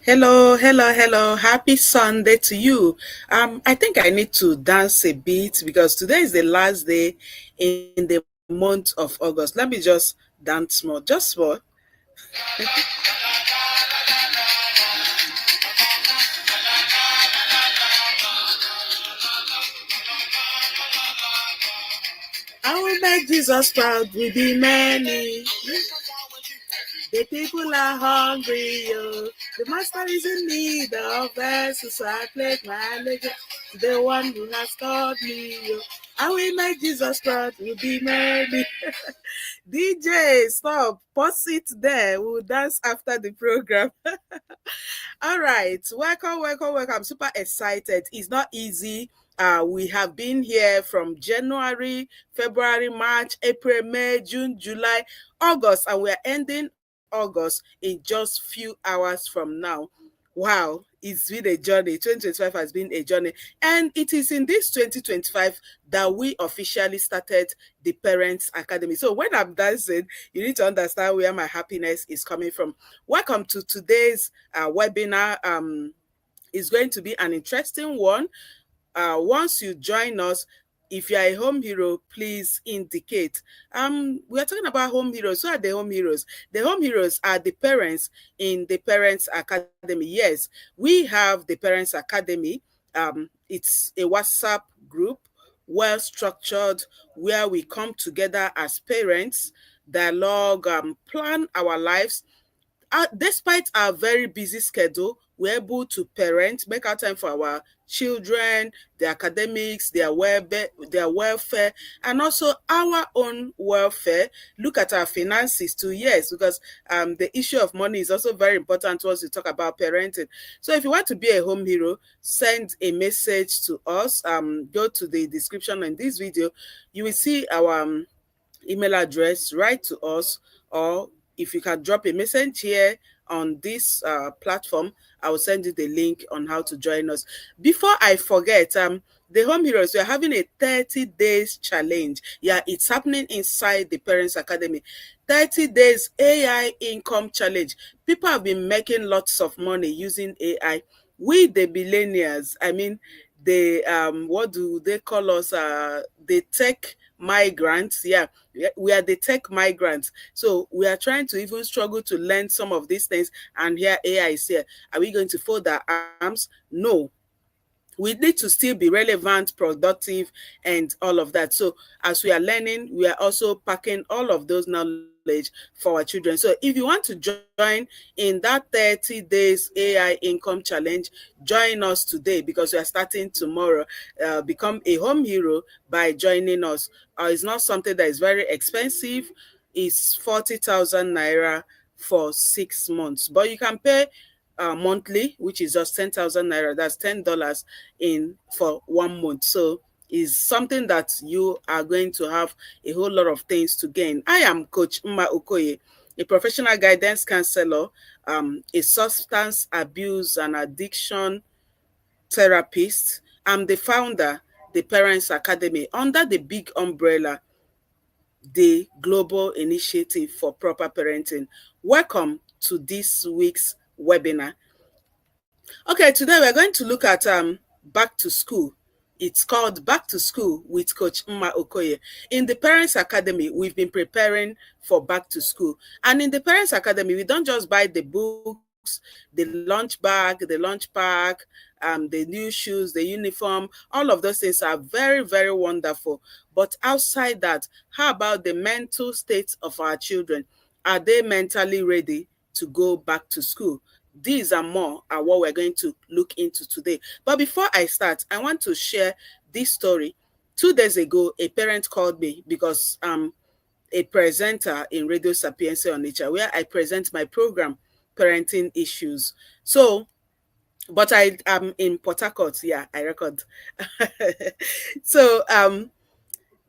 Hello, hello, hello. Happy Sunday to you. I think I need to dance a bit because today is the last day in the month of August. Let me just dance more, just small. I will make Jesus proud. We be many. The people are hungry. Oh. The master is in need of vessels. So I pledge my allegiance to the one who has called me. Oh. I will make Jesus proud. We be many. DJ, stop. Pause it there. We'll dance after the program. All right. Welcome, welcome, welcome. I'm super excited. It's not easy. We have been here from January, February, March, April, May, June, July, August, and we're ending August in just few hours from now. Wow, it's been a journey. 2025 has been a journey. And it is in this 2025 that we officially started the Parents Academy. So when I'm dancing, you need to understand where my happiness is coming from. Welcome to today's webinar. It's going to be an interesting one. Once you join us, if you are a home hero, please indicate. We are talking about home heroes. Who are the home heroes? The home heroes are the parents in the Parents Academy. Yes, we have the Parents Academy. It's a WhatsApp group, well structured, where we come together as parents, dialogue, plan our lives. Despite our very busy schedule, we're able to parent, make our time for our children, their academics, their welfare, and also our own welfare. Look at our finances too, yes, because the issue of money is also very important once we talk about parenting. So if you want to be a home hero, send a message to us. Go to the description in this video. You will see our email address. Write to us, or if you can drop a message here on this platform, I will send you the link on how to join us. Before I forget, the home heroes, we are having a 30 days challenge. Yeah, it's happening inside the Parents Academy. 30 days AI income challenge. People have been making lots of money using AI. We, the millennials, I mean, the what do they call us? The tech migrants. Yeah, we are the tech migrants. So we are trying to even struggle to learn some of these things. And here AI is here. Are we going to fold our arms? No, we need to still be relevant, productive, and all of that. So as we are learning, we are also packing all of those knowledge for our children. So if you want to join in that 30 days AI income challenge, join us today, because we are starting tomorrow. Become a home hero by joining us. It's not something that is very expensive. It's 40,000 naira for 6 months, but you can pay monthly, which is just 10,000 naira. That's $10 in for 1 month. So is something that you are going to have a whole lot of things to gain. I am Coach Mma Okoye, a professional guidance counselor, a substance abuse and addiction therapist. I'm the founder, the Parents Academy, under the big umbrella, the Global Initiative for Proper Parenting. Welcome to this week's webinar. Okay, today we're going to look at back to school. It's called Back to School with Coach Mma Okoye. In the Parents Academy, we've been preparing for back to school. And in the Parents Academy, we don't just buy the books, the lunch bag, the lunch pack, the new shoes, the uniform. All of those things are very, very wonderful. But outside that, how about the mental state of our children? Are they mentally ready to go back to school? These and more are what we're going to look into today. But before I start, I want to share this story. 2 days ago, a parent called me because I'm a presenter in Radio Sapienza on Nature, where I present my program, Parenting Issues. So, but I am in Port Harcourt. Yeah, I record. So,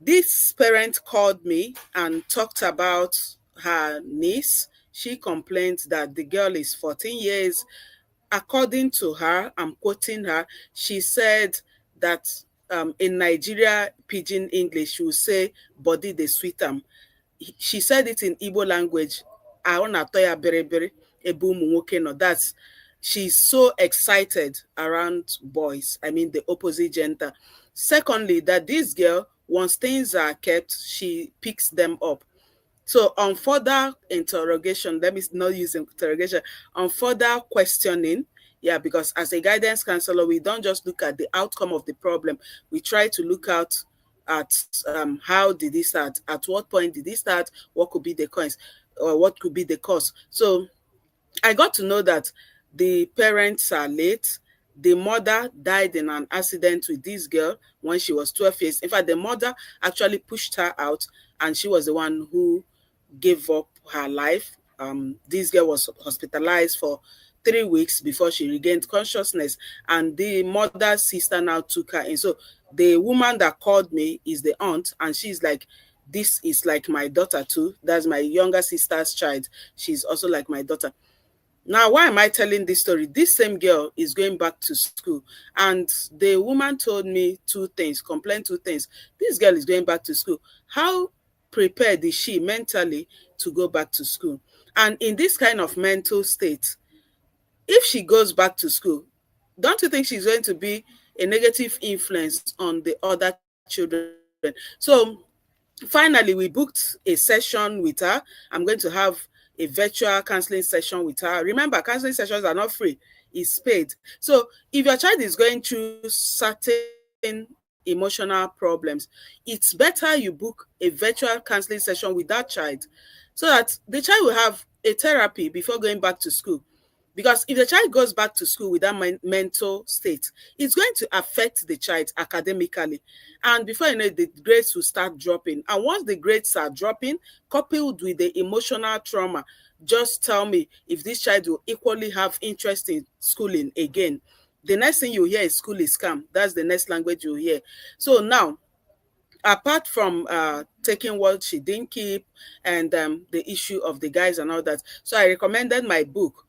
this parent called me and talked about her niece. She complained that the girl is 14 years. According to her, I'm quoting her, she said that in Nigeria, pidgin English, she will say, body they sweet am. She said it in Igbo language. "Ahụ na-atọ ya bịrịbịrị ebe ụmụ nwoke nọ." That's, she's so excited around boys, I mean the opposite gender. Secondly, that this girl, once things are kept, she picks them up. So on further interrogation, let me not use interrogation, on further questioning, yeah, because as a guidance counselor, we don't just look at the outcome of the problem. We try to look out at how did it start, at what point did it start, what could be the cause, or what could be the cause. So I got to know that the parents are late. The mother died in an accident with this girl when she was 12 years. In fact, the mother actually pushed her out, and she was the one who gave up her life. This girl was hospitalized for 3 weeks before she regained consciousness, and the mother's sister now took her in. So the woman that called me is the aunt, and she's like, this is like my daughter too. That's my younger sister's child. She's also like my daughter. Now, why am I telling this story? This same girl is going back to school, and the woman told me two things, complained two things. This girl is going back to school. How prepared is she mentally to go back to school? And in this kind of mental state, if she goes back to school, don't you think she's going to be a negative influence on the other children? So finally, we booked a session with her. I'm going to have a virtual counseling session with her. Remember, counseling sessions are not free, it's paid. So if your child is going through certain emotional problems, it's better you book a virtual counseling session with that child, so that the child will have a therapy before going back to school. Because if the child goes back to school with that mental state, it's going to affect the child academically. And before you know it, the grades will start dropping. And once the grades are dropping, coupled with the emotional trauma, just tell me if this child will equally have interest in schooling again. The next thing you hear is school is scam. That's the next language you hear. So now, apart from taking what she didn't keep, and the issue of the guys and all that, so I recommended my book,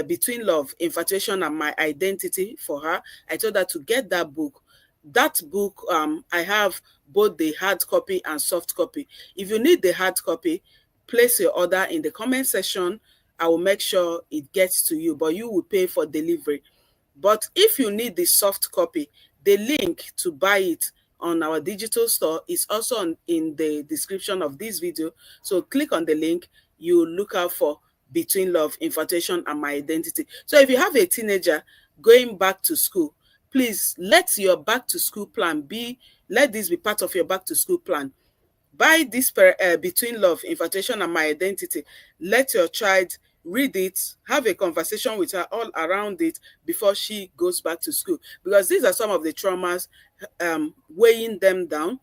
Between Love, Infatuation, and My Identity, for her. I told her to get that book. That book, I have both the hard copy and soft copy. If you need the hard copy, place your order in the comment section. I will make sure it gets to you, but you will pay for delivery. But if you need the soft copy, the link to buy it on our digital store is also in the description of this video. So click on the link, you look out for Between Love, Infatuation, and My Identity. So if you have a teenager going back to school, please let your back to school plan be, let this be part of your back to school plan. Buy this Between Love, Infatuation, and My Identity. Let your child read it, have a conversation with her all around it before she goes back to school. Because these are some of the traumas weighing them down,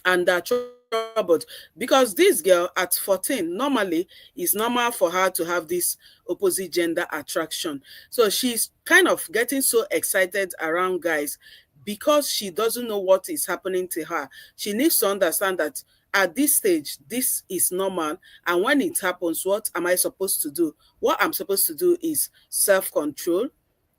and are troubled. Because this girl at 14, normally, it's normal for her to have this opposite gender attraction. So she's kind of getting so excited around guys because she doesn't know what is happening to her. She needs to understand that at this stage, this is normal. And when it happens, what am I supposed to do? What I'm supposed to do is self-control,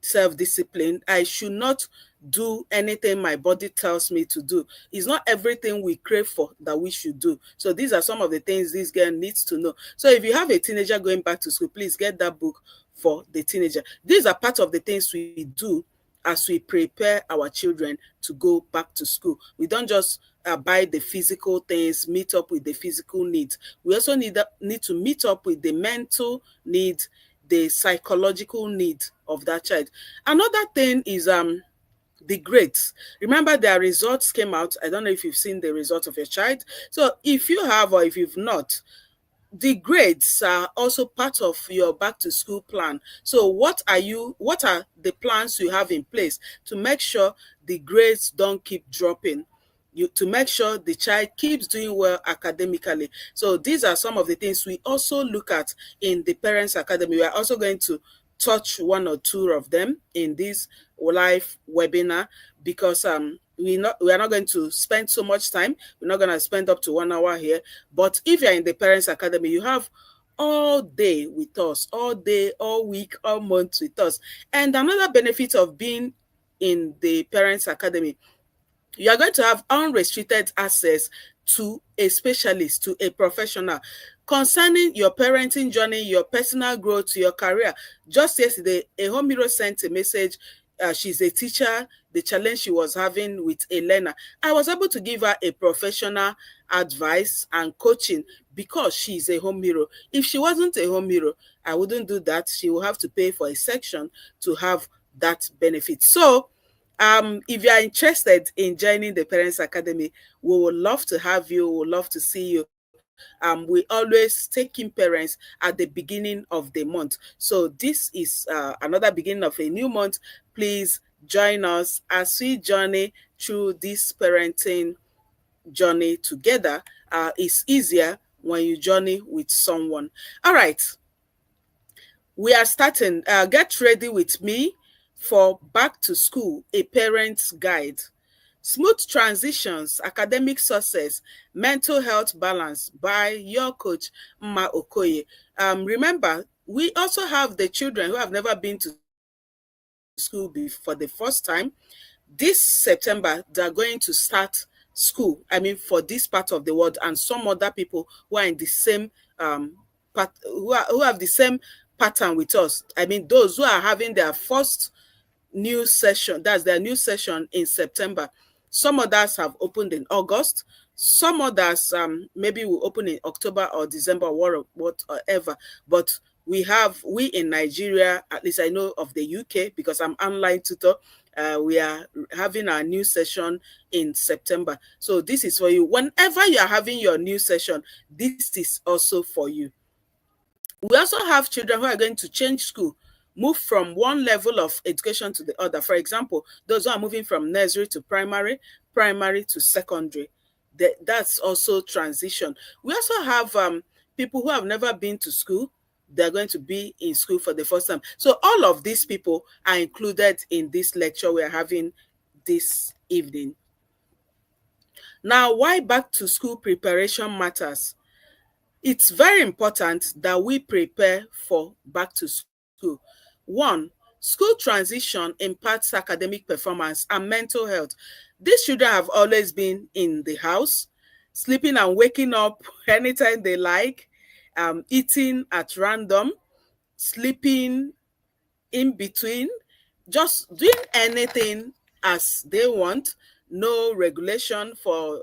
self-discipline. I should not do anything my body tells me to do. It's not everything we crave for that we should do. So these are some of the things this girl needs to know. So if you have a teenager going back to school, please get that book for the teenager. These are part of the things we do as we prepare our children to go back to school. We don't just buy the physical things, meet up with the physical needs. We also need to meet up with the mental need, the psychological need of that child. Another thing is the grades. Remember, their results came out. I don't know if you've seen the results of your child. So if you have, or if you've not, the grades are also part of your back to school plan. So what are the plans you have in place to make sure the grades don't keep dropping, to make sure the child keeps doing well academically? So these are some of the things we also look at in the Parents Academy. We are also going to touch one or two of them in this live webinar, because we are not going to spend so much time. We're not going to spend up to 1 hour here. But if you're in the Parents Academy, you have all day with us, all day, all week, all month with us. And another benefit of being in the Parents Academy, you are going to have unrestricted access to a specialist, to a professional. Concerning your parenting journey, your personal growth, your career, just yesterday, a home hero sent a message. She's a teacher, the challenge she was having with a learner. I was able to give her a professional advice and coaching because she's a home hero. If she wasn't a home hero, I wouldn't do that. She will have to pay for a section to have that benefit. So, if you are interested in joining the Parents Academy, we would love to have you. We would love to see you. We always take in parents at the beginning of the month. So this is another beginning of a new month. Please join us as we journey through this parenting journey together. It's easier when you journey with someone. All right, we are starting. Get ready with me for Back to School, a parent's guide. Smooth Transitions, Academic Success, Mental Health Balance by your coach, Mma Okoye. Remember, we also have the children who have never been to school for the first time. This September, they're going to start school, for this part of the world, and some other people who are in the same who have the same pattern with us. Those who are having their first new session, that's their new session in September. Some others have opened in August. Some others maybe will open in October or December or whatever. But we in Nigeria, at least I know of the UK because I'm online tutor. We are having our new session in September. So this is for you. Whenever you are having your new session, this is also for you. We also have children who are going to change school, move from one level of education to the other. For example, those who are moving from nursery to primary, primary to secondary. That's also transition. We also have people who have never been to school. They're going to be in school for the first time. So all of these people are included in this lecture we're having this evening. Now, why back to school preparation matters? It's very important that we prepare for back to school. One, school transition impacts academic performance and mental health. These children have always been in the house, sleeping and waking up anytime they like, eating at random, sleeping in between, just doing anything as they want. No regulation for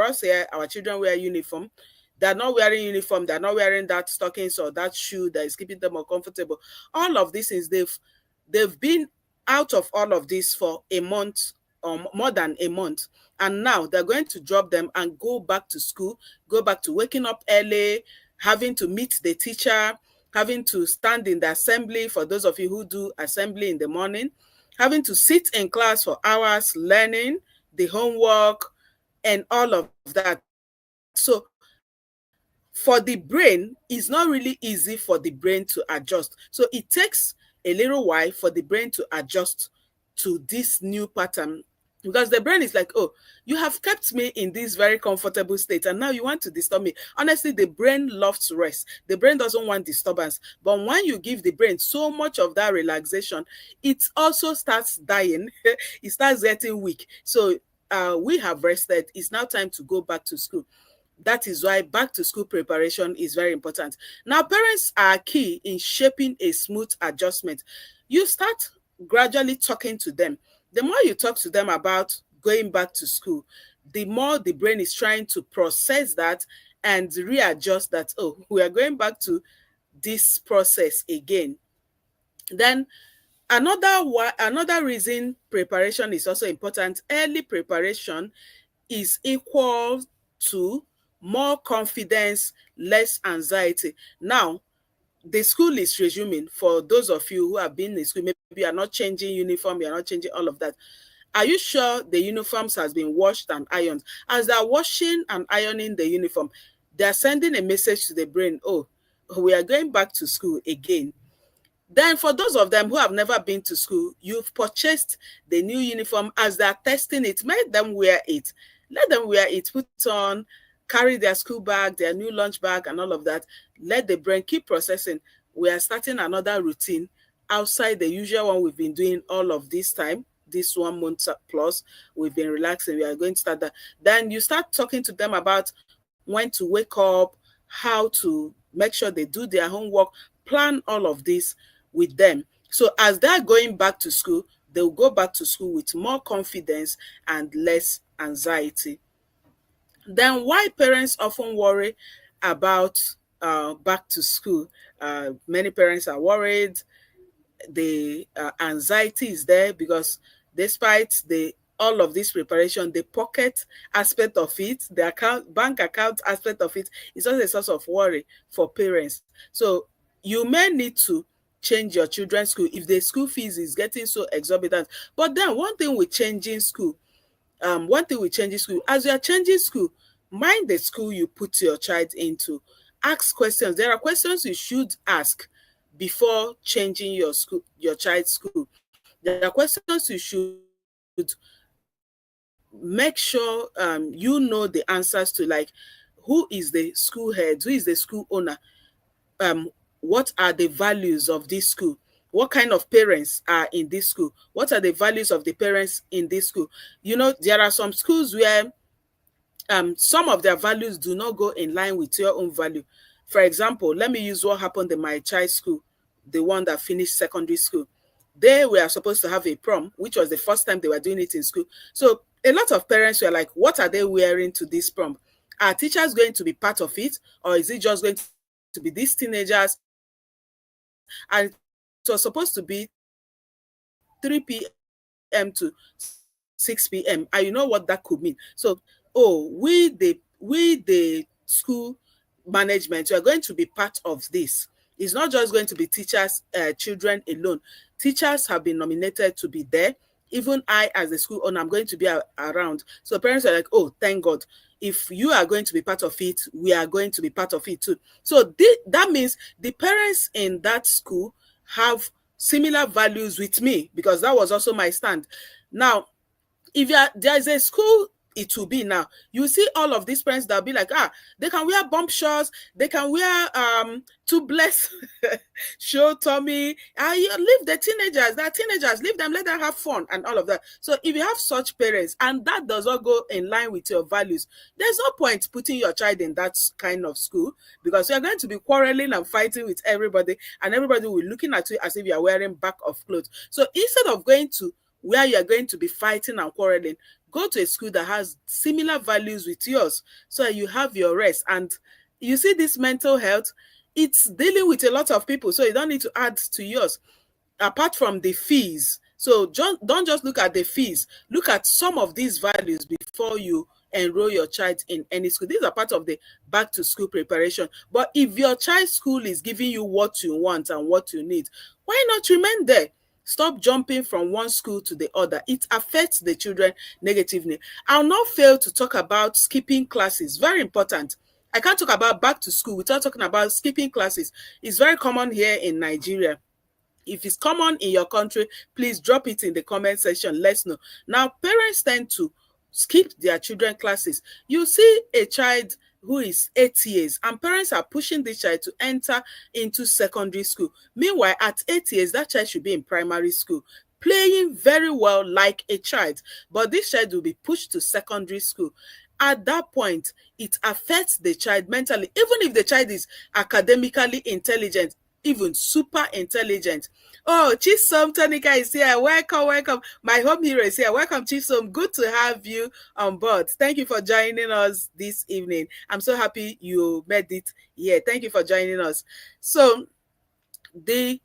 us here. Our children wear uniform. They're not wearing uniform. They're not wearing that stockings or that shoe that is keeping them uncomfortable. All of these things, they've been out of all of this for a month or more than a month, and now they're going to drop them and go back to school, go back to waking up early, having to meet the teacher, having to stand in the assembly for those of you who do assembly in the morning, having to sit in class for hours learning the homework and all of that. So for the brain, it's not really easy for the brain to adjust. So it takes a little while for the brain to adjust to this new pattern, because the brain is like, oh, you have kept me in this very comfortable state and now you want to disturb me. Honestly, the brain loves rest. The brain doesn't want disturbance. But when you give the brain so much of that relaxation, it also starts dying. It starts getting weak. So we have rested. It's now time to go back to school. That is why back to school preparation is very important. Now, parents are key in shaping a smooth adjustment. You start gradually talking to them. The more you talk to them about going back to school, the more the brain is trying to process that and readjust that, oh, we are going back to this process again. Then another reason preparation is also important. Early preparation is equal to more confidence, less anxiety. Now, the school is resuming. For those of you who have been in school, maybe you are not changing uniform, you are not changing all of that. Are you sure the uniforms has been washed and ironed? As they're washing and ironing the uniform, they're sending a message to the brain, oh, we are going back to school again. Then for those of them who have never been to school, you've purchased the new uniform. As they're testing it, make them wear it. Let them wear it, put on, carry their school bag, their new lunch bag and all of that. Let the brain keep processing. We are starting another routine outside the usual one we've been doing all of this time. This 1 month plus, we've been relaxing. We are going to start that. Then you start talking to them about when to wake up, how to make sure they do their homework, plan all of this with them. So as they're going back to school, they'll go back to school with more confidence and less anxiety. Then why parents often worry about back to school? Many parents are worried. The anxiety is there because despite the all of this preparation, the pocket aspect of it, the account bank account aspect of it is also a source of worry for parents. So you may need to change your children's school if the school fees is getting so exorbitant. But then one thing with changing school, as you are changing school, mind the school you put your child into. Ask questions. There are questions you should ask before changing your child's school. There are questions you should make sure you know the answers to, like who is the school head, who is the school owner, um, what are the values of this school, what kind of parents are in this school, what are the values of the parents in this school. You know, there are some schools where some of their values do not go in line with your own value. For example, let me use what happened in my child's school, the one that finished secondary school. They were supposed to have a prom, which was the first time they were doing it in school. So a lot of parents were like, what are they wearing to this prom? Are teachers going to be part of it? Or is it just going to be these teenagers? And it was supposed to be 3 p.m. to 6 p.m. And you know what that could mean. So, we the school management, you are going to be part of this. It's not just going to be teachers, children alone. Teachers have been nominated to be there. Even I, as the school owner, I'm going to be around. So parents are like, oh, thank God. If you are going to be part of it, we are going to be part of it too. So that means the parents in that school have similar values with me, because that was also my stand. Now, if there is a school it will be now, you see all of these parents that'll be like, they can wear bump shorts, they can wear to bless show tummy, you leave the teenagers, they're teenagers, leave them, let them have fun and all of that. So if you have such parents and that does not go in line with your values, there's no point putting your child in that kind of school, because you're going to be quarreling and fighting with everybody, and everybody will be looking at you as if you're wearing back of clothes. So instead of going to where you're going to be fighting and quarreling, go to a school that has similar values with yours, so you have your rest. And you see, this mental health, it's dealing with a lot of people, so you don't need to add to yours. Apart from the fees, so don't just look at the fees, look at some of these values before you enroll your child in any school. These are part of the back to school preparation. But if your child's school is giving you what you want and what you need, why not remain there? Stop jumping from one school to the other. It affects the children negatively. I'll not fail to talk about skipping classes. Very important. I can't talk about back to school without talking about skipping classes. It's very common here in Nigeria. If it's common in your country, please drop it in the comment section. Let's know. Now, parents tend to skip their children classes. You see a child who is 8 years and parents are pushing this child to enter into secondary school. Meanwhile, at 8 years, that child should be in primary school, playing very well like a child. But this child will be pushed to secondary school. At that point, it affects the child mentally. Even if the child is academically intelligent, even super intelligent. Oh, Chisom Tonica is here. Welcome, welcome. My home hero is here. Welcome, Chisom. Good to have you on board. Thank you for joining us this evening. I'm so happy you made it here. Thank you for joining us. So, if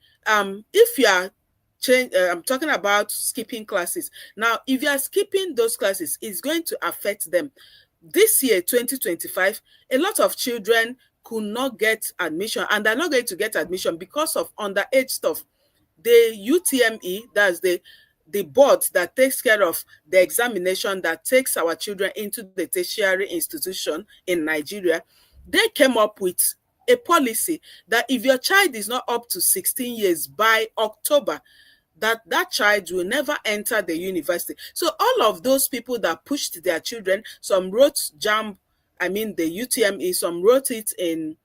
you are I'm talking about skipping classes. Now, if you are skipping those classes, it's going to affect them. This year, 2025, a lot of children could not get admission, and they're not going to get admission because of underage stuff. The UTME, that's the board that takes care of the examination that takes our children into the tertiary institution in Nigeria, they came up with a policy that if your child is not up to 16 years by October, that child will never enter the university. So all of those people that pushed their children, some wrote the UTME, some wrote it in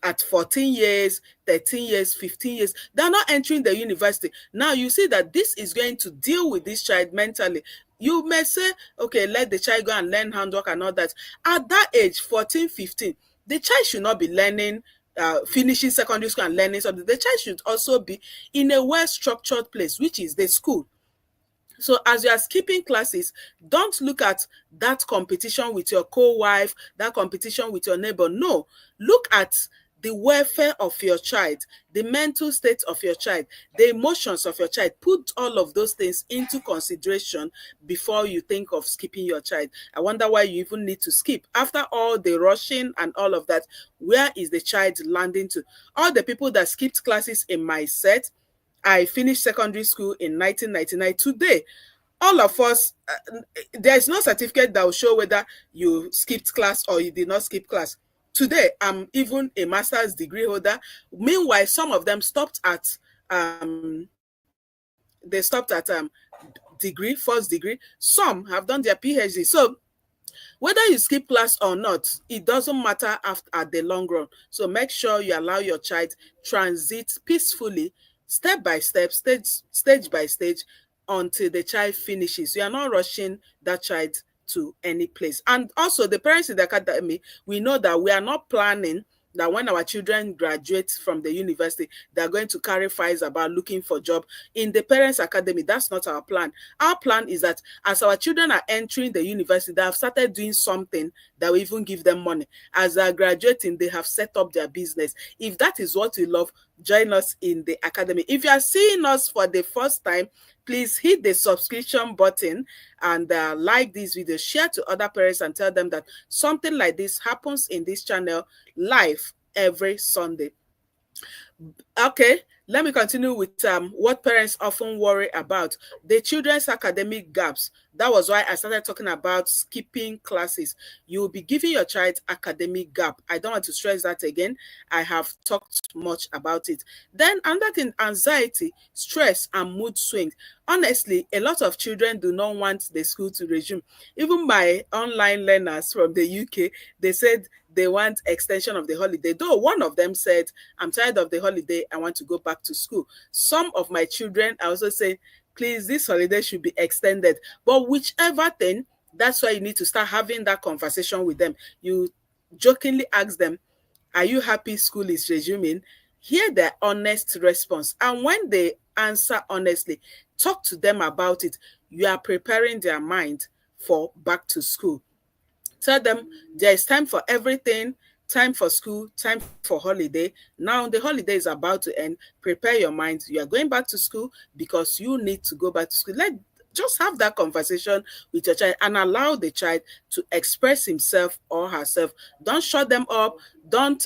at 14 years, 13 years, 15 years, they're not entering the university. Now you see that this is going to deal with this child mentally. You may say, okay, let the child go and learn handwork and all that. At that age, 14, 15, The child should not be learning, finishing secondary school and learning something. The child should also be in a well structured place, which is the school. So as you are skipping classes, don't look at that competition with your co-wife, that competition with your neighbor. No, look at the welfare of your child, the mental state of your child, the emotions of your child. Put all of those things into consideration before you think of skipping your child. I wonder why you even need to skip. After all the rushing and all of that, where is the child landing to? All the people that skipped classes in my set, I finished secondary school in 1999. Today, all of us, there is no certificate that will show whether you skipped class or you did not skip class. Today, I'm even a master's degree holder. Meanwhile, some of them stopped at they stopped at degree, first degree. Some have done their PhD. So whether you skip class or not, it doesn't matter after at the long run. So make sure you allow your child transit peacefully, step by step, stage by stage, until the child finishes. You are not rushing that child to any place. And also the parents in the academy, we know that we are not planning that when our children graduate from the university, they're going to carry files about looking for job in the parents academy. That's not our plan. Our plan is that as our children are entering the university, they have started doing something that will even give them money. As they're graduating, they have set up their business. If that is what you love, join us in the academy. If you are seeing us for the first time, please hit the subscription button and like this video, share to other parents and tell them that something like this happens in this channel live every Sunday. Okay, let me continue with what parents often worry about, the children's academic gaps. That was why I started talking about skipping classes. You will be giving your child academic gap. I don't want to stress that again. I have talked much about it. Then another thing, anxiety, stress, and mood swings. Honestly, a lot of children do not want the school to resume. Even my online learners from the UK, they said they want extension of the holiday. Though one of them said, I'm tired of the holiday, I want to go back to school. Some of my children are also saying, please, this holiday should be extended. But whichever thing, that's why you need to start having that conversation with them. You jokingly ask them, are you happy school is resuming? Hear their honest response. And when they answer honestly, talk to them about it. You are preparing their mind for back to school. Tell them there is time for everything, time for school, time for holiday. Now the holiday is about to end. Prepare your mind. You are going back to school because you need to go back to school. Just have that conversation with your child and allow the child to express himself or herself. Don't shut them up. Don't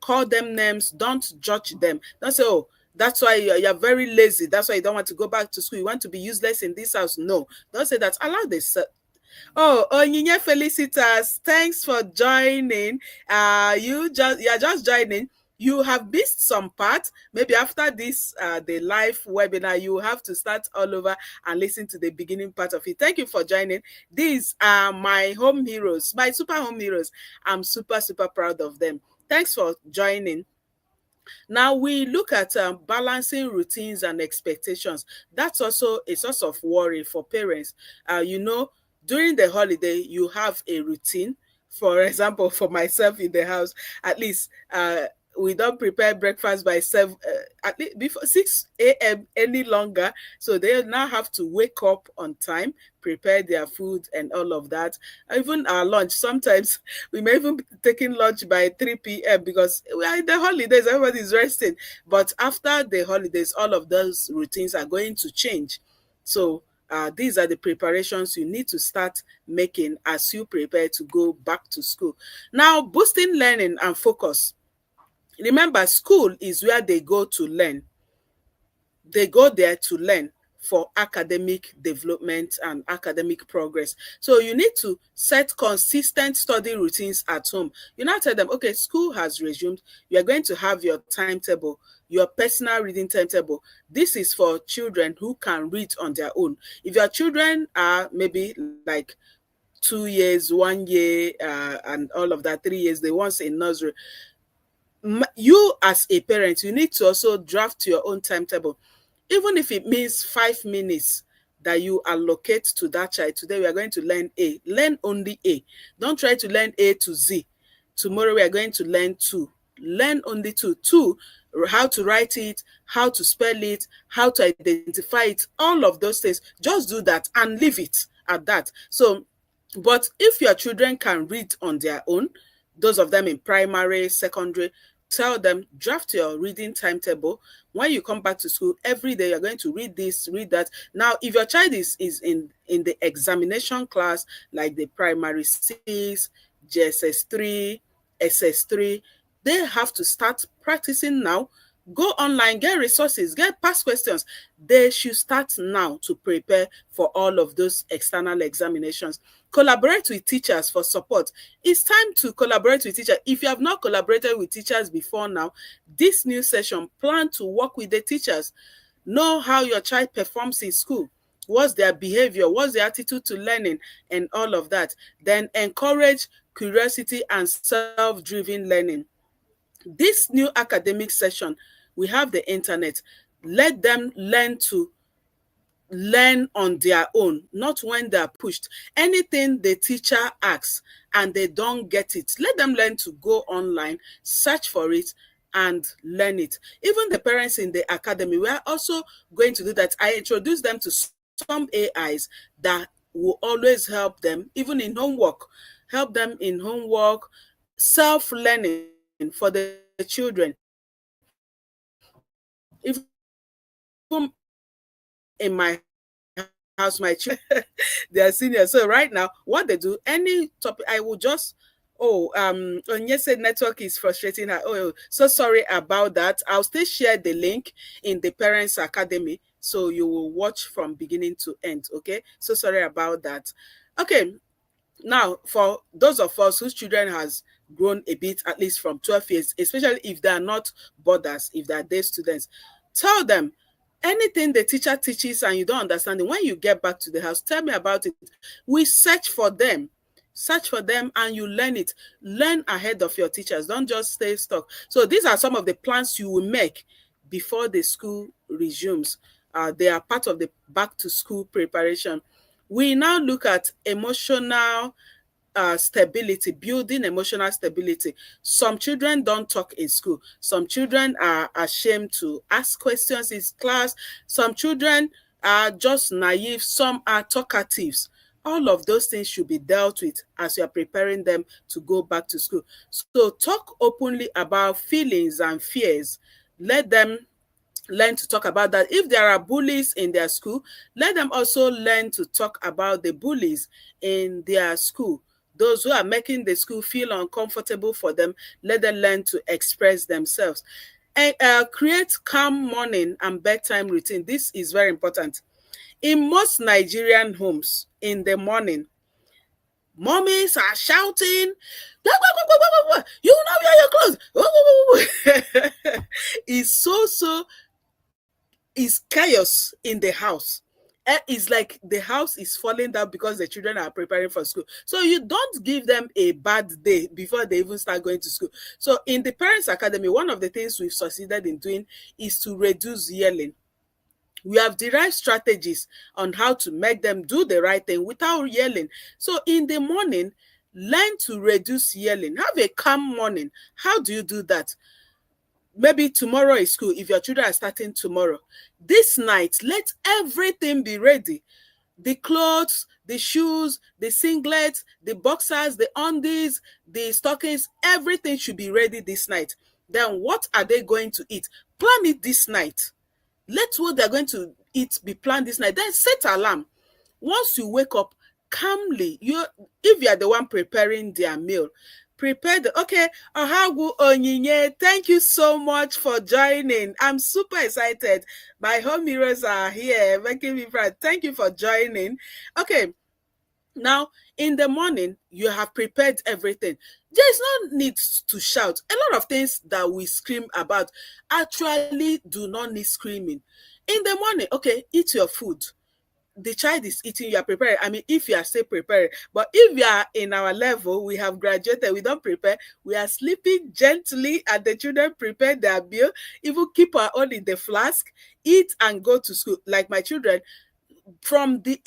call them names. Don't judge them. Don't say, oh, that's why you're very lazy. That's why you don't want to go back to school. You want to be useless in this house. No, don't say that. Allow the Oh, Onyinye Felicitas, thanks for joining. You're just joining. You have missed some part. Maybe after this the live webinar, you have to start all over and listen to the beginning part of it. Thank you for joining. These are my home heroes, my super home heroes. I'm super, super proud of them. Thanks for joining. Now we look at balancing routines and expectations. That's also a source of worry for parents. During the holiday, you have a routine. For example, for myself in the house, at least we don't prepare breakfast by 7, at least before 6 a.m. any longer. So they now have to wake up on time, prepare their food and all of that. Even our lunch, sometimes we may even be taking lunch by 3 p.m. because we are in the holidays, everybody's resting. But after the holidays, all of those routines are going to change. So these are the preparations you need to start making as you prepare to go back to school. Now, boosting learning and focus. Remember, school is where they go to learn. They go there to learn for academic development and academic progress. So you need to set consistent study routines at home. You now tell them, okay, school has resumed. You are going to have your timetable, your personal reading timetable. This is for children who can read on their own. If your children are maybe like 2 years, 1 year, and all of that, 3 years, they once in nursery, you as a parent, you need to also draft your own timetable, even if it means 5 minutes that you allocate to that child. Today we are going to learn A. Learn only A. Don't try to learn A to Z. Tomorrow we are going to learn two. Learn only two. Two, how to write it, how to spell it, how to identify it, all of those things. Just do that and leave it at that. So, but if your children can read on their own, those of them in primary, secondary, tell them, draft your reading timetable. When you come back to school, every day you're going to read this, read that. Now, if your child is in the examination class, like the primary 6, JSS 3, SS 3, they have to start practicing now. Go online, get resources, get past questions. They should start now to prepare for all of those external examinations. Collaborate with teachers for support. It's time to collaborate with teachers. If you have not collaborated with teachers before now, this new session, plan to work with the teachers. Know how your child performs in school. What's their behavior? What's their attitude to learning and all of that? Then encourage curiosity and self-driven learning. This new academic session, we have the internet. Let them learn on their own, not when they're pushed. Anything the teacher asks and they don't get it, let them learn to go online, search for it, and learn it. Even the parents in the academy, we are also going to do that. I introduce them to some AIs that will always help them, even in homework, help them in homework, self-learning for the children. Even in my house, my children, they are seniors. So right now, what they do, any topic, I will just, Onye said network is frustrating her. Oh, so sorry about that. I'll still share the link in the Parents Academy, so you will watch from beginning to end. Okay, so sorry about that. Okay, now for those of us whose children has grown a bit, at least from 12 years, especially if they are not boarders, if they are day students, tell them anything the teacher teaches and you don't understand it, when you get back to the house, tell me about it. We search for them. Search for them and you learn it. Learn ahead of your teachers. Don't just stay stuck. So these are some of the plans you will make before the school resumes. They are part of the back to school preparation. We now look at emotional stability, building emotional stability. Some children don't talk in school. Some children are ashamed to ask questions in class. Some children are just naive. Some are talkatives. All of those things should be dealt with as you are preparing them to go back to school. So talk openly about feelings and fears. Let them learn to talk about that. If there are bullies in their school, let them also learn to talk about the bullies in their school. Those who are making the school feel uncomfortable for them, let them learn to express themselves. And create calm morning and bedtime routine. This is very important. In most Nigerian homes, in the morning, mommies are shouting, you know wear your clothes. It's so is chaos in the house. It's like the house is falling down because the children are preparing for school. So you don't give them a bad day before they even start going to school. So in the Parents Academy, one of the things we've succeeded in doing is to reduce yelling. We have derived strategies on how to make them do the right thing without yelling. So in the morning, learn to reduce yelling. Have a calm morning. How do you do that? Maybe tomorrow is school, if your children are starting tomorrow. This night, let everything be ready. The clothes, the shoes, the singlets, the boxers, the undies, the stockings, everything should be ready this night. Then what are they going to eat? Plan it this night. Let what they're going to eat be planned this night. Then set alarm. Once you wake up calmly, if you are the one preparing their meal, prepare the okay. Ohagu Onyinye, thank you so much for joining. I'm super excited. My home heroes are here making me proud. Thank you for joining. Okay, now in the morning you have prepared everything. There's no need to shout. A lot of things that we scream about actually do not need screaming. In the morning, okay, eat your food. The child is eating, you are preparing. I mean, if you are still preparing, but if you are in our level, we have graduated, we don't prepare, we are sleeping gently, and the children prepare their meal, even keep our own in the flask, eat and go to school. Like my children, from the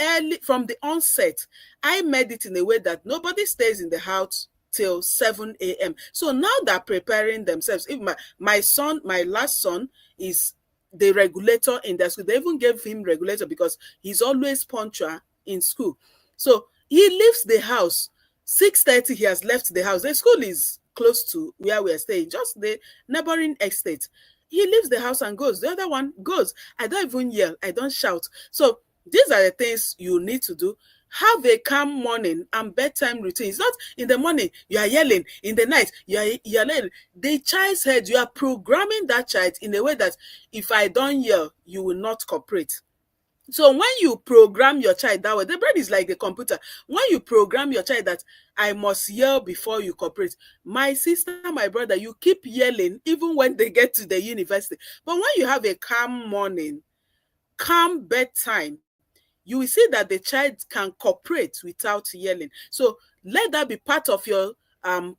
onset, I made it in a way that nobody stays in the house till 7 a.m. So now they're preparing themselves. If my last son is the regulator in the school, they even gave him regulator because he's always punctual in school. So he leaves the house 6:30. He has left the house. The school is close to where we are staying, just the neighboring estate. He leaves the house and goes. The other one goes. I don't even yell. I don't shout. So these are the things you need to do. Have a calm morning and bedtime routine. It's not in the morning you are yelling, in the night you are yelling. The child's head, you are programming that child in a way that if I don't yell, you will not cooperate. So when you program your child that way, the brain is like the computer. When you program your child that I must yell before you cooperate, my sister, my brother, you keep yelling even when they get to the university. But when you have a calm morning, calm bedtime, you will see that the child can cooperate without yelling. So let that be part of your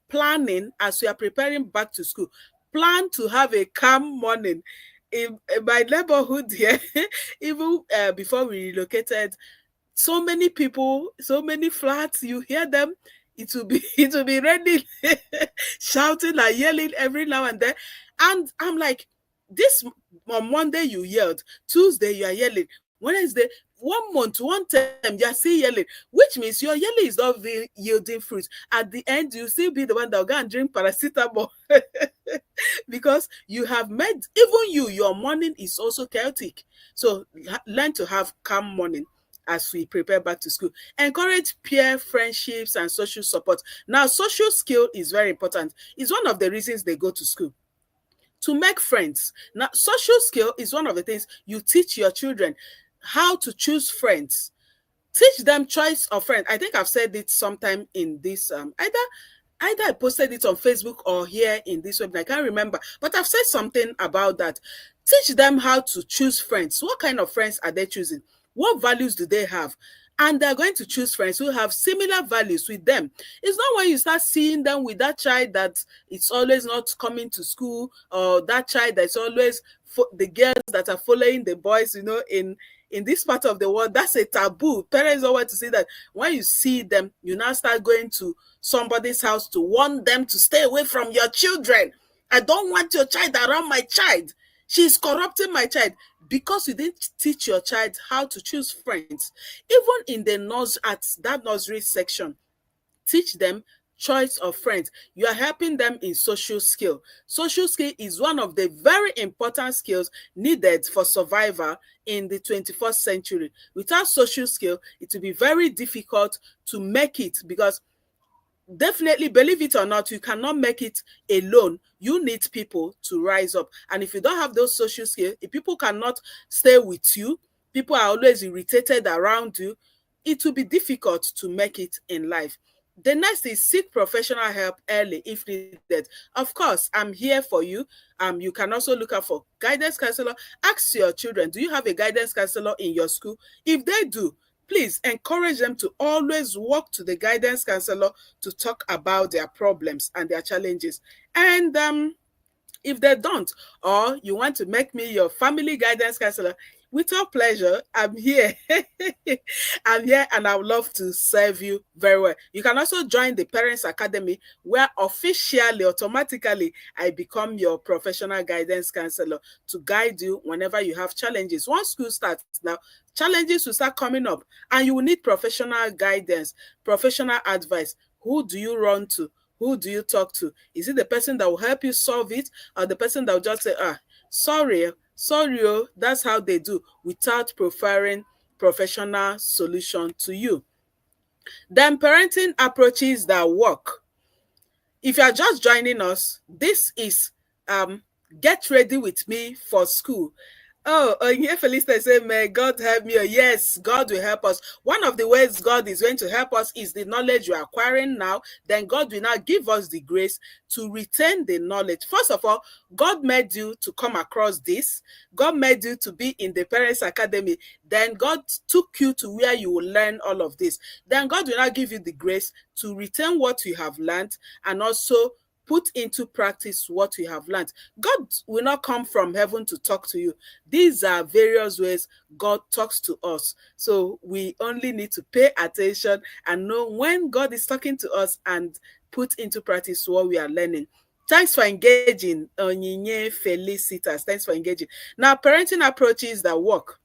planning as we are preparing back to school. Plan to have a calm morning. In my neighborhood here, even before we relocated, so many people, so many flats, you hear them, it will be it will be raining, shouting and yelling every now and then. And I'm like, this on Monday you yelled, Tuesday you are yelling, Wednesday, 1 month, one time, you are still yelling, which means your yelling is not yielding fruit. At the end, you still be the one that will go and drink paracetamol because you have made, even your morning is also chaotic. So learn to have calm morning as we prepare back to school. Encourage peer friendships and social support. Now, social skill is very important. It's one of the reasons they go to school, to make friends. Now, social skill is one of the things you teach your children, how to choose friends. Teach them choice of friends. I think I've said it sometime in this either I posted it on Facebook or here in this webinar. I can't remember, but I've said something about that. Teach them how to choose friends. What kind of friends are they choosing? What values do they have? And they're going to choose friends who have similar values with them. It's not when you start seeing them with that child that it's always not coming to school, or that child that's always the girls that are following the boys, in this part of the world, that's a taboo. Parents don't want to see that. When you see them, you now start going to somebody's house to warn them to stay away from your children. I don't want your child around my child. She's corrupting my child, because you didn't teach your child how to choose friends. Even in the at that nursery section, teach them choice of friends. You are helping them in social skill. Social skill is one of the very important skills needed for survival in the 21st century. Without social skill, it will be very difficult to make it, because definitely, believe it or not, you cannot make it alone. You need people to rise up. And if you don't have those social skills, if people cannot stay with you, people are always irritated around you, it will be difficult to make it in life. The next is seek professional help early if needed. Of course, I'm here for you. You can also look out for guidance counselor. Ask your children, do you have a guidance counselor in your school? If they do, please encourage them to always walk to the guidance counselor to talk about their problems and their challenges. And if they don't, or you want to make me your family guidance counselor, with all pleasure, I'm here. I'm here and I would love to serve you very well. You can also join the Parents Academy, where officially, automatically, I become your professional guidance counselor to guide you whenever you have challenges. Once school starts now, challenges will start coming up and you will need professional guidance, professional advice. Who do you run to? Who do you talk to? Is it the person that will help you solve it, or the person that will just say, sorry, that's how they do, without preferring professional solution to you? Then parenting approaches that work. If you are just joining us, this is get ready with me for school. Oh, here Felista say, may God help me. Yes, God will help us. One of the ways God is going to help us is the knowledge you are acquiring now. Then God will now give us the grace to retain the knowledge. First of all, God made you to come across this. God made you to be in the Parents Academy. Then God took you to where you will learn all of this. Then God will now give you the grace to retain what you have learned and also put into practice what you have learned. God will not come from heaven to talk to you. These are various ways God talks to us. So we only need to pay attention and know when God is talking to us and put into practice what we are learning. Thanks for engaging, Onyinye Felicitas. Thanks for engaging. Now, parenting approaches that work.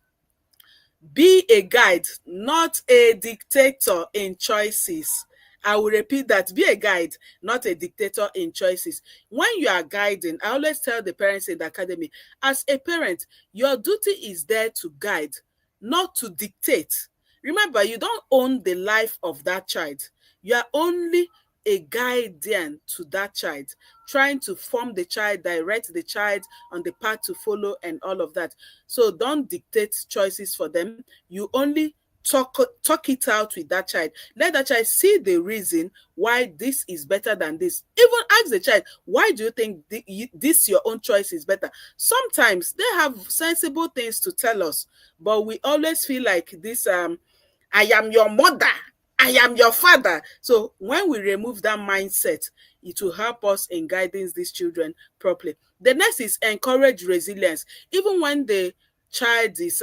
Be a guide, not a dictator in choices. I will repeat that. Be a guide, not a dictator in choices. When you are guiding, I always tell the parents in the academy, as a parent, your duty is there to guide, not to dictate. Remember, you don't own the life of that child. You are only a guardian to that child, trying to form the child, direct the child on the path to follow, and all of that. So don't dictate choices for them. You only talk it out with that child. Let that child see the reason why this is better than this. Even ask the child, why do you think this your own choice is better? Sometimes they have sensible things to tell us, but we always feel like this I am your mother, I am your father. So when we remove that mindset, it will help us in guiding these children properly. The next is encourage resilience. Even when the child is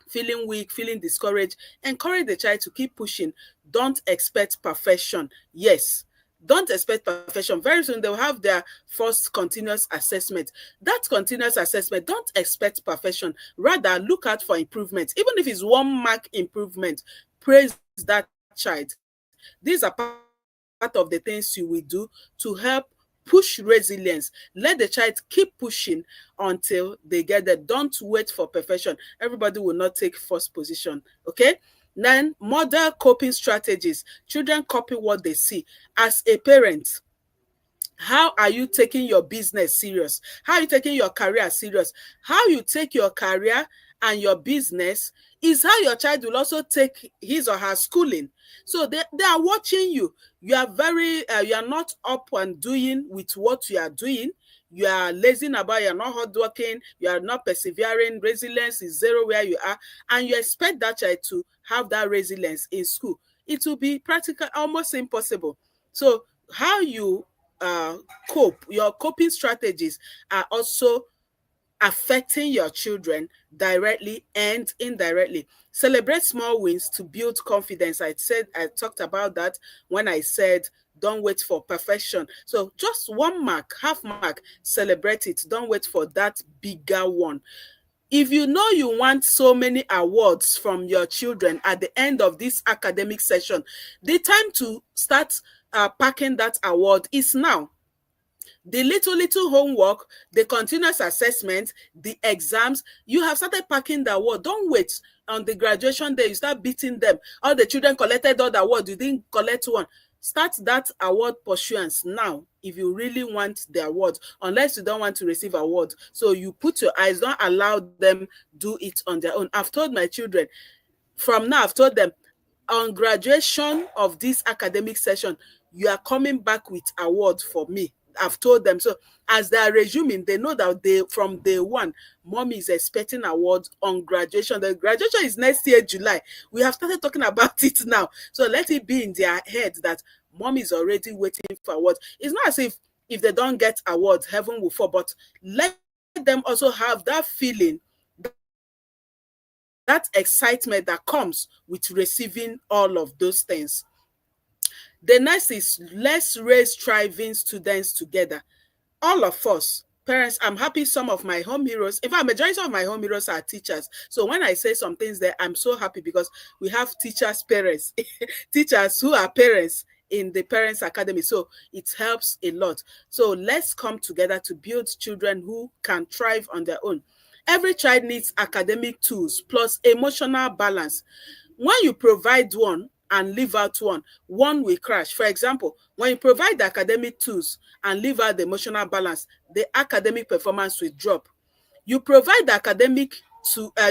feeling weak, feeling discouraged, encourage the child to keep pushing. Don't expect perfection. Yes, don't expect perfection. Very soon they'll have their first continuous assessment. That continuous assessment, don't expect perfection. Rather, look out for improvement. Even if it's 1 mark improvement, praise that child. These are part of the things you will do to help push resilience. Let the child keep pushing until they get there. Don't wait for perfection. Everybody will not take first position. Okay. Then model coping strategies. Children copy what they see. As a parent, how are you taking your business serious? How are you taking your career serious? How you take your career and your business is how your child will also take his or her schooling. So they are watching you. You are you are not up and doing with what you are doing. You are lazy about, you are not hardworking, you are not persevering, resilience is zero where you are, and you expect that child to have that resilience in school. It will be practical, almost impossible. So how you cope, your coping strategies are also affecting your children directly and indirectly. Celebrate small wins to build confidence. I talked about that when I said don't wait for perfection. So just 1 mark, half mark, celebrate it. Don't wait for that bigger one. If you know you want so many awards from your children at the end of this academic session, the time to start packing that award is now. The little homework, the continuous assessment, the exams, you have started packing the award. Don't wait on the graduation day. You start beating them. All the children collected all the award. You didn't collect one. Start that award pursuance now if you really want the award, unless you don't want to receive award. So you put your eyes, don't allow them do it on their own. I've told my children, from now, I've told them, on graduation of this academic session, you are coming back with award for me. I've told them. So as they are resuming, they know that from day one, mommy is expecting awards on graduation. The graduation is next year, July. We have started talking about it now. So let it be in their head that mommy is already waiting for awards. It's not as if they don't get awards, heaven will fall, but let them also have that feeling, that excitement that comes with receiving all of those things. The next is, let's raise thriving students together. All of us, parents, I'm happy some of my home heroes, in fact, majority of my home heroes are teachers. So when I say some things there, I'm so happy because we have teachers, parents, teachers who are parents in the Parents Academy. So it helps a lot. So let's come together to build children who can thrive on their own. Every child needs academic tools plus emotional balance. When you provide one and leave out one will crash. For example, when you provide the academic tools and leave out the emotional balance, the academic performance will drop. You provide the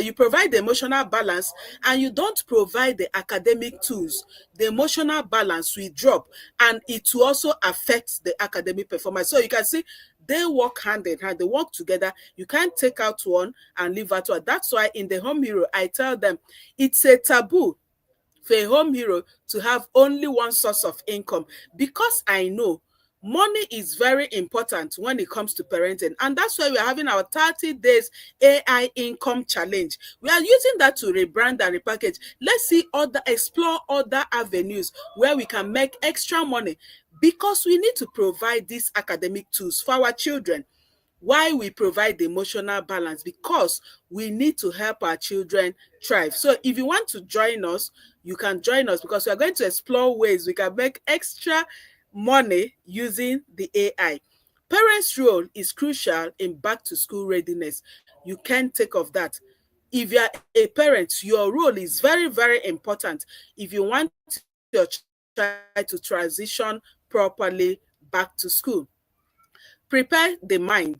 you provide the emotional balance and you don't provide the academic tools, the emotional balance will drop and it will also affect the academic performance. So you can see they work hand in hand, they work together. You can't take out one and leave out one. That's why in the home hero, I tell them it's a taboo for a home hero to have only one source of income, because I know money is very important when it comes to parenting, and that's why we're having our 30 days AI income challenge. We are using that to rebrand and repackage. Let's explore other avenues where we can make extra money. because we need to provide these academic tools for our children. Why we provide the emotional balance? Because we need to help our children thrive. So if you want to join us, you can join us, because we are going to explore ways we can make extra money using the AI. Parents' role is crucial in back to school readiness. You can't take off that. If you are a parent, your role is very, very important if you want your child to transition properly back to school. Prepare the mind,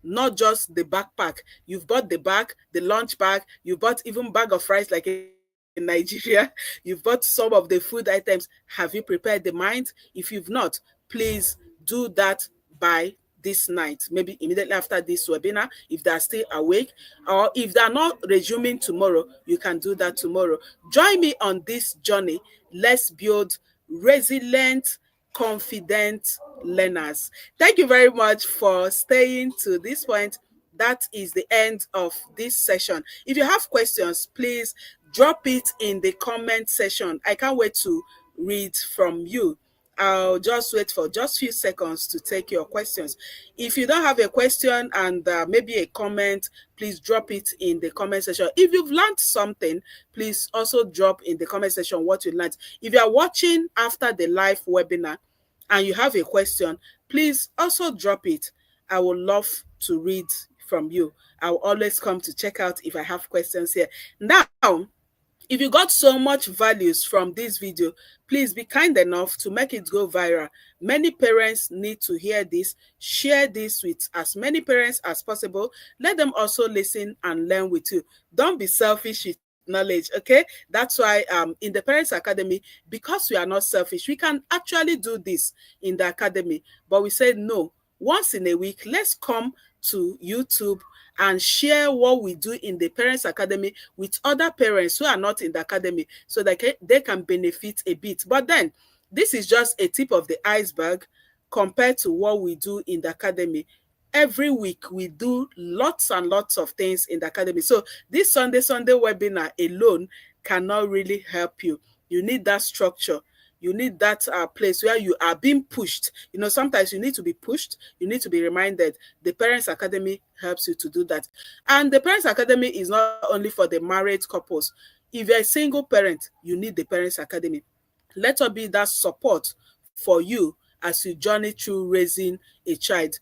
not just the backpack. You've bought the bag, the lunch bag, you've bought even bag of rice like in Nigeria, you've bought some of the food items. Have you prepared the mind? If you've not, please do that by this night, maybe immediately after this webinar, if they're still awake, or if they're not resuming tomorrow, you can do that tomorrow. Join me on this journey. Let's build resilient, confident learners. Thank you very much for staying to this point. That is the end of this session. If you have questions, please drop it in the comment section. I can't wait to read from you. I'll just wait for just few seconds to take your questions. If you don't have a question and maybe a comment, please drop it in the comment section. If you've learned something, please also drop in the comment section what you learned. If you are watching after the live webinar and you have a question, please also drop it. I would love to read from you. I'll always come to check out if I have questions here. Now, if you got so much values from this video, please be kind enough to make it go viral. Many parents need to hear this. Share this with as many parents as possible. Let them also listen and learn with you. Don't be selfish with knowledge, okay? That's why in the Parents Academy, because we are not selfish, we can actually do this in the academy. But we said no. Once in a week, let's come to YouTube and share what we do in the Parents Academy with other parents who are not in the academy, so that they can benefit a bit. But then, this is just a tip of the iceberg compared to what we do in the academy. Every week, we do lots and lots of things in the academy. So this Sunday webinar alone cannot really help you. You need that structure. You need that place where you are being pushed. You know, sometimes you need to be pushed. You need to be reminded. The Parents Academy helps you to do that. And the Parents Academy is not only for the married couples. If you're a single parent, you need the Parents Academy. Let us be that support for you as you journey through raising a child.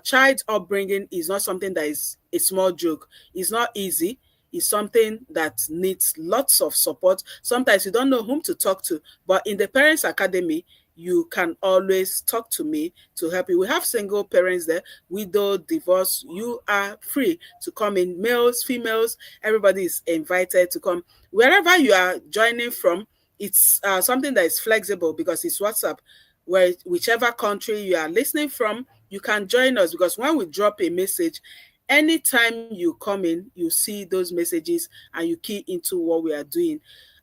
Child upbringing is not something that is a small joke. It's not easy. Is something that needs lots of support. Sometimes you don't know whom to talk to, but in the Parents Academy, you can always talk to me to help you. We have single parents there, widow, divorce. You are free to come in. Males, females, everybody is invited to come. Wherever you are joining from, it's something that is flexible because it's WhatsApp. Where whichever country you are listening from, you can join us, because when we drop a message, anytime you come in, you see those messages and you key into what we are doing.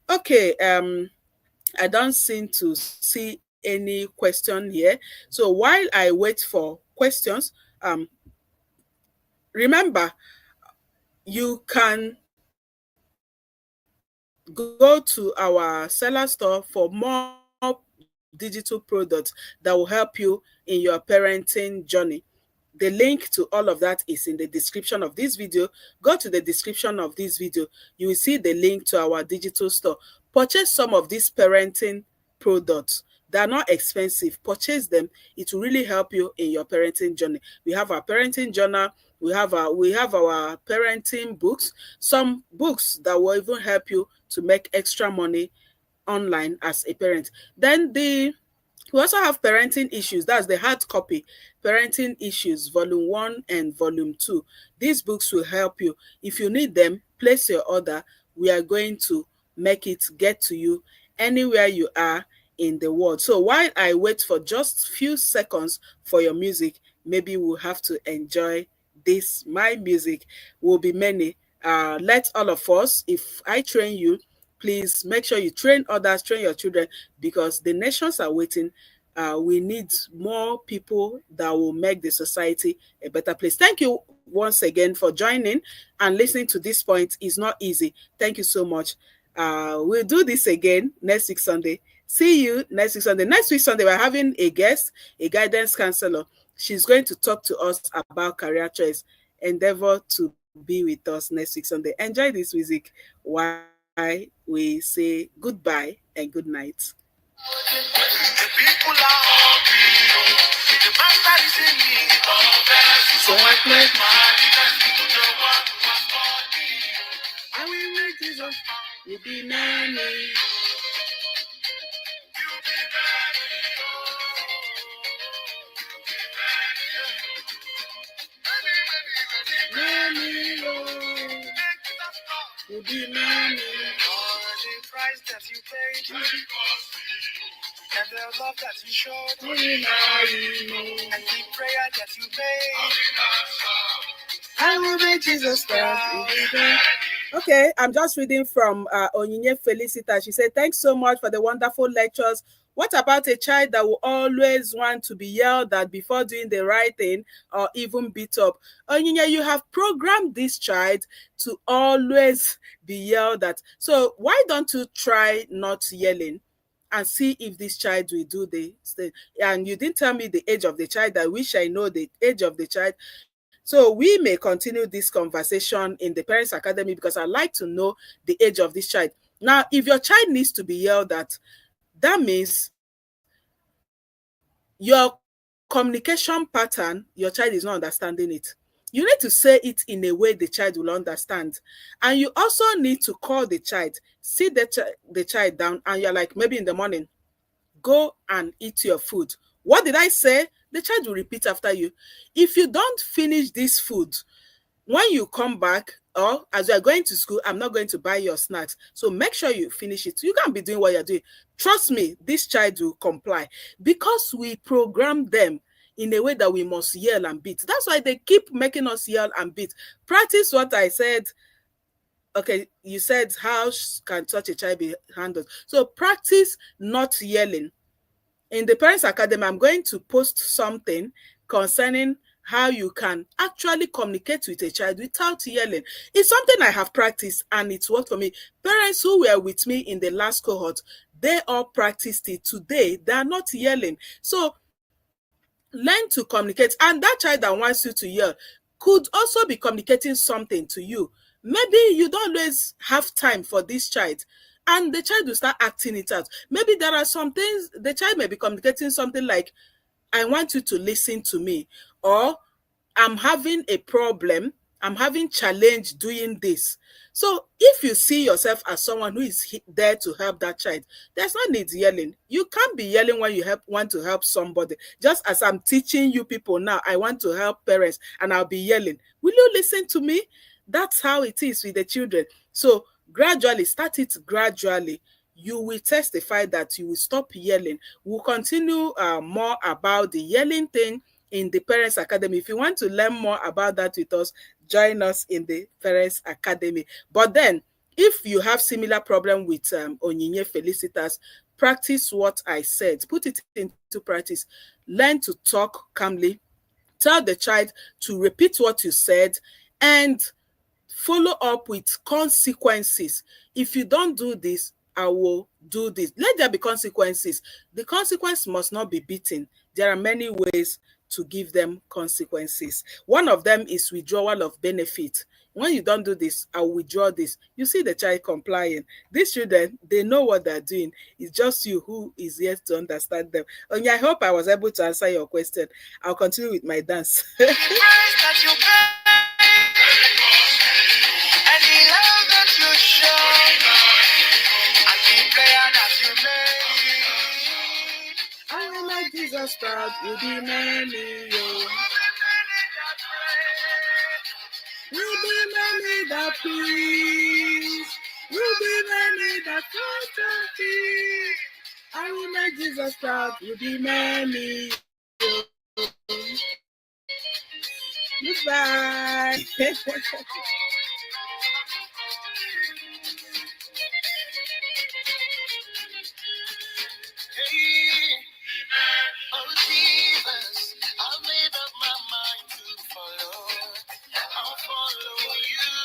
Okay, I don't seem to see any question here. So while I wait for questions, remember, you can go to our seller store for more digital products that will help you in your parenting journey. The link to all of that is in the description of this video. Go to the description of this video. You will see the link to our digital store. Purchase some of these parenting products. They are not expensive. Purchase them. It will really help you in your parenting journey. We have our parenting journal. We have our parenting books. Some books that will even help you to make extra money online as a parent. Then we also have parenting issues. That's the hard copy. Parenting issues, volume 1 and volume 2. These books will help you. If you need them, place your order. We are going to make it get to you anywhere you are in the world. So while I wait for just few seconds for your music, maybe we'll have to enjoy this. My music will be many. Let all of us, if I train you, please make sure you train others, train your children, because the nations are waiting. We need more people that will make the society a better place. Thank you once again for joining and listening to this point. It's not easy. Thank you so much. We'll do this again next week, Sunday. See you next week Sunday. Next week Sunday, we're having a guest, a guidance counselor. She's going to talk to us about career choice. Endeavor to be with us next week Sunday. Enjoy this music while we say goodbye and good night. The people are hungry. The master is in need of us. So I pledge my allegiance to the one who has called me. I will make Jesus will be many. Many, Lord, will be many. For the price that you paid, and the love that you showed, and the prayer that you made, I will make Jesus proud. Okay, I'm just reading from Onyinye Felicita. She said, thanks so much for the wonderful lectures. What about a child that will always want to be yelled at before doing the right thing or even beat up? Onyinye, you have programmed this child to always be yelled at. So why don't you try not yelling and see if this child will do the thing? And you didn't tell me the age of the child. I wish I know the age of the child. So we may continue this conversation in the Parents Academy because I'd like to know the age of this child. Now, if your child needs to be yelled at, that means your communication pattern, your child is not understanding it. You need to say it in a way the child will understand. And you also need to call the child, sit the child down, and you're like, maybe in the morning, go and eat your food. What did I say? The child will repeat after you. If you don't finish this food, when you come back or as you are going to school, I'm not going to buy your snacks. So make sure you finish it. You can't be doing what you're doing. Trust me, this child will comply because we program them in a way that we must yell and beat. That's why they keep making us yell and beat. Practice what I said. Okay, you said how can such a child be handled? So practice not yelling. In the Parents Academy, I'm going to post something concerning how you can actually communicate with a child without yelling. It's something I have practiced and it's worked for me. Parents who were with me in the last cohort, they all practiced it. Today, they are not yelling. So learn to communicate. And that child that wants you to yell could also be communicating something to you. Maybe you don't always have time for this child and the child will start acting it out. Maybe there are some things the child may be communicating something like, I want you to listen to me, or I'm having a problem, I'm having challenge doing this. So if you see yourself as someone who is there to help that child, there's no need yelling. You can't be yelling when you want to help somebody. Just as I'm teaching you people now, I want to help parents and I'll be yelling. Will you listen to me? That's how it is with the children. So gradually, start it gradually. You will testify that you will stop yelling. We'll continue more about the yelling thing in the Parents Academy. If you want to learn more about that with us, join us in the Parents Academy. But then, if you have similar problem with Onyinye Felicitas, practice what I said. Put it into practice. Learn to talk calmly. Tell the child to repeat what you said and follow up with consequences. If you don't do this, I will do this. Let there be consequences. The consequence must not be beaten. There are many ways to give them consequences. One of them is withdrawal of benefit. When you don't do this, I will withdraw this. You see the child complying. These children, they know what they're doing. It's just you who is yet to understand them. And I hope I was able to answer your question. I'll continue with my dance. I will make Jesus proud, will be many. Will be many that please, will be many that trust. I will make Jesus proud, will be many. Goodbye. Oh Jesus, I've made up my mind to follow. I'll follow you.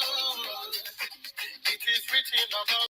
It is written about